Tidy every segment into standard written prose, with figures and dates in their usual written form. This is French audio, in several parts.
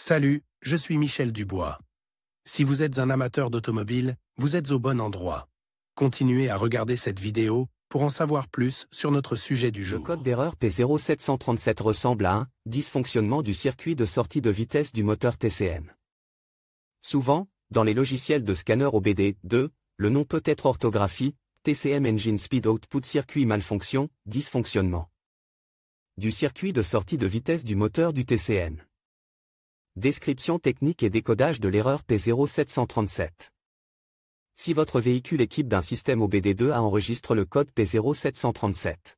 Salut, je suis Michel Dubois. Si vous êtes un amateur d'automobile, vous êtes au bon endroit. Continuez à regarder cette vidéo pour en savoir plus sur notre sujet du jour. Le code d'erreur P0737 ressemble à un dysfonctionnement du circuit de sortie de vitesse du moteur TCM. Souvent, dans les logiciels de scanner OBD2, le nom peut être orthographie, TCM Engine Speed Output Circuit Malfonction, dysfonctionnement du circuit de sortie de vitesse du moteur du TCM. Description technique et décodage de l'erreur P0737. Si votre véhicule équipe d'un système OBD2A enregistre le code P0737.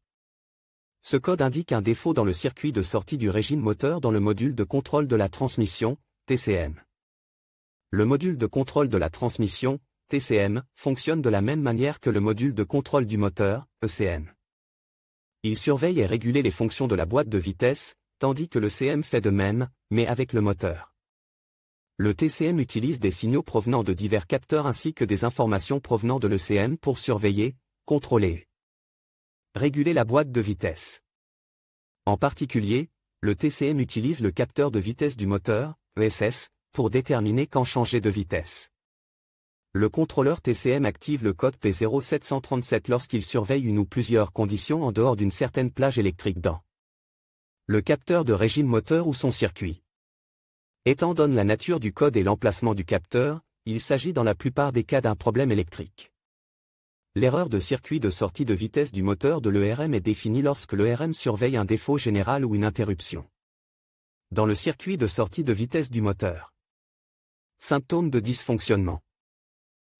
Ce code indique un défaut dans le circuit de sortie du régime moteur dans le module de contrôle de la transmission, TCM. Le module de contrôle de la transmission, TCM, fonctionne de la même manière que le module de contrôle du moteur, ECM. Il surveille et régule les fonctions de la boîte de vitesse, tandis que le CM fait de même, mais avec le moteur. Le TCM utilise des signaux provenant de divers capteurs ainsi que des informations provenant de l'ECM pour surveiller, contrôler, réguler la boîte de vitesse. En particulier, le TCM utilise le capteur de vitesse du moteur, ESS, pour déterminer quand changer de vitesse. Le contrôleur TCM active le code P0737 lorsqu'il surveille une ou plusieurs conditions en dehors d'une certaine plage électrique dans le capteur de régime moteur ou son circuit. Étant donné la nature du code et l'emplacement du capteur, il s'agit dans la plupart des cas d'un problème électrique. L'erreur de circuit de sortie de vitesse du moteur de l'ERM est définie lorsque l'ERM surveille un défaut général ou une interruption dans le circuit de sortie de vitesse du moteur. Symptômes de dysfonctionnement.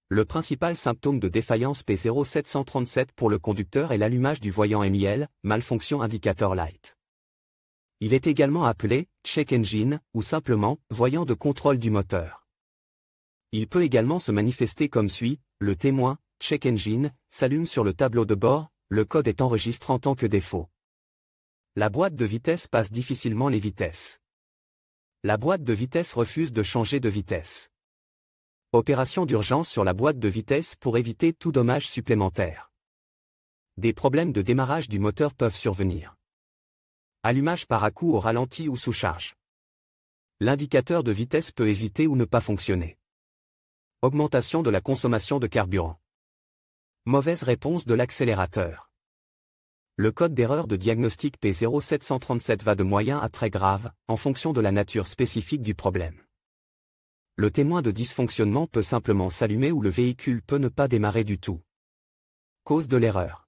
Le principal symptôme de défaillance P0737 pour le conducteur est l'allumage du voyant MIL, malfonction indicator light. Il est également appelé check engine ou simplement voyant de contrôle du moteur. Il peut également se manifester comme suit: le témoin check engine s'allume sur le tableau de bord, le code est enregistré en tant que défaut. La boîte de vitesse passe difficilement les vitesses. La boîte de vitesse refuse de changer de vitesse. Opération d'urgence sur la boîte de vitesse pour éviter tout dommage supplémentaire. Des problèmes de démarrage du moteur peuvent survenir. Allumage par à-coup au ralenti ou sous charge. L'indicateur de vitesse peut hésiter ou ne pas fonctionner. Augmentation de la consommation de carburant. Mauvaise réponse de l'accélérateur. Le code d'erreur de diagnostic P0737 va de moyen à très grave, en fonction de la nature spécifique du problème. Le témoin de dysfonctionnement peut simplement s'allumer ou le véhicule peut ne pas démarrer du tout. Cause de l'erreur.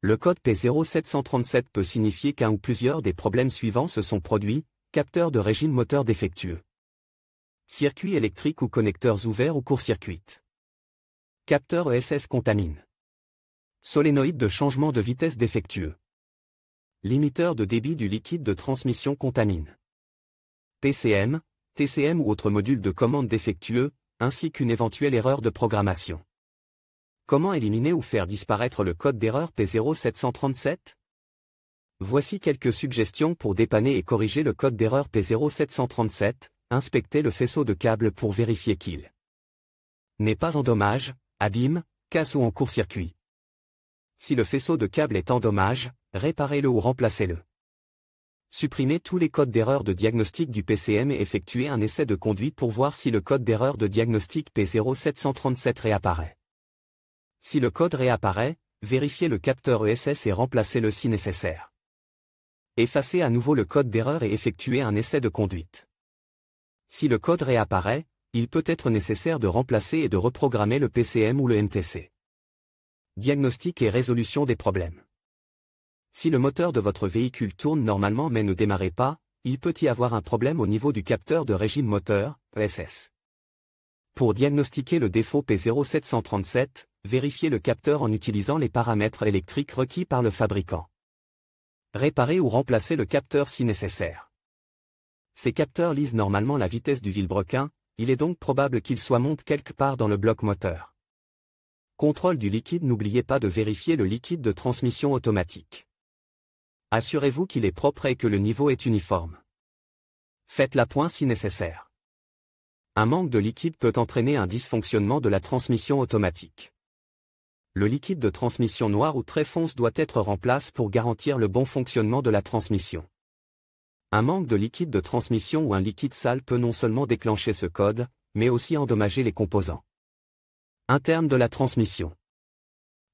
Le code P0737 peut signifier qu'un ou plusieurs des problèmes suivants se sont produits: capteur de régime moteur défectueux, circuit électrique ou connecteurs ouverts ou court-circuit, capteur ESS contamine, solénoïde de changement de vitesse défectueux, limiteur de débit du liquide de transmission contamine, PCM, TCM ou autre module de commande défectueux, ainsi qu'une éventuelle erreur de programmation. Comment éliminer ou faire disparaître le code d'erreur P0737? Voici quelques suggestions pour dépanner et corriger le code d'erreur P0737. Inspectez le faisceau de câble pour vérifier qu'il n'est pas en dommage, abîme, casse ou en court-circuit. Si le faisceau de câble est en dommage, réparez-le ou remplacez-le. Supprimez tous les codes d'erreur de diagnostic du PCM et effectuez un essai de conduite pour voir si le code d'erreur de diagnostic P0737 réapparaît. Si le code réapparaît, vérifiez le capteur ESS et remplacez-le si nécessaire. Effacez à nouveau le code d'erreur et effectuez un essai de conduite. Si le code réapparaît, il peut être nécessaire de remplacer et de reprogrammer le PCM ou le NTC. Diagnostic et résolution des problèmes. Si le moteur de votre véhicule tourne normalement mais ne démarre pas, il peut y avoir un problème au niveau du capteur de régime moteur, ESS. Pour diagnostiquer le défaut P0737, vérifiez le capteur en utilisant les paramètres électriques requis par le fabricant. Réparez ou remplacez le capteur si nécessaire. Ces capteurs lisent normalement la vitesse du vilebrequin, il est donc probable qu'ils soient montés quelque part dans le bloc moteur. Contrôle du liquide. N'oubliez pas de vérifier le liquide de transmission automatique. Assurez-vous qu'il est propre et que le niveau est uniforme. Faites la pointe si nécessaire. Un manque de liquide peut entraîner un dysfonctionnement de la transmission automatique. Le liquide de transmission noir ou très foncé doit être remplacé pour garantir le bon fonctionnement de la transmission. Un manque de liquide de transmission ou un liquide sale peut non seulement déclencher ce code, mais aussi endommager les composants internes de la transmission.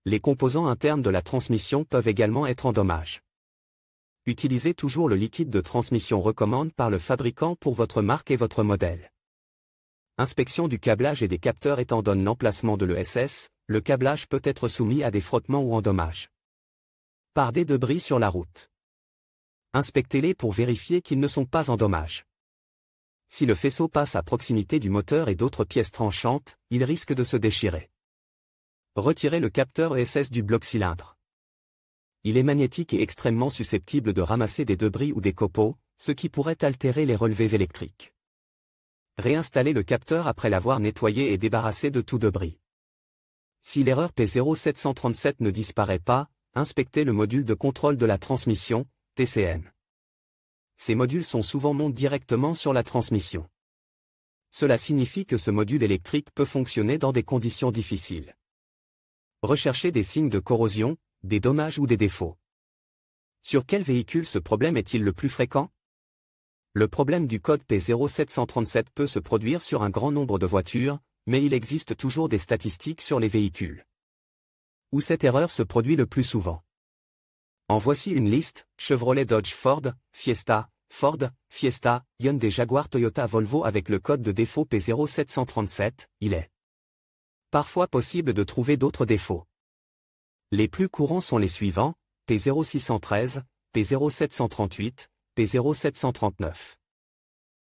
Les composants internes de la transmission peuvent également être en dommage. Utilisez toujours le liquide de transmission recommandé par le fabricant pour votre marque et votre modèle. Inspection du câblage et des capteurs étant donné l'emplacement de l'ESS, le câblage peut être soumis à des frottements ou endommages par des débris sur la route. Inspectez-les pour vérifier qu'ils ne sont pas en dommage. Si le faisceau passe à proximité du moteur et d'autres pièces tranchantes, il risque de se déchirer. Retirez le capteur ESS du bloc cylindre. Il est magnétique et extrêmement susceptible de ramasser des débris ou des copeaux, ce qui pourrait altérer les relevés électriques. Réinstallez le capteur après l'avoir nettoyé et débarrassé de tout débris. Si l'erreur P0737 ne disparaît pas, inspectez le module de contrôle de la transmission, TCM. Ces modules sont souvent montés directement sur la transmission. Cela signifie que ce module électrique peut fonctionner dans des conditions difficiles. Recherchez des signes de corrosion, des dommages ou des défauts. Sur quel véhicule ce problème est-il le plus fréquent? Le problème du code P0737 peut se produire sur un grand nombre de voitures, mais il existe toujours des statistiques sur les véhicules où cette erreur se produit le plus souvent. En voici une liste: Chevrolet, Dodge, Ford, Fiesta, Hyundai, Jaguar, Toyota, Volvo. Avec le code de défaut P0737, il est parfois possible de trouver d'autres défauts. Les plus courants sont les suivants: P0613, P0738, P0739.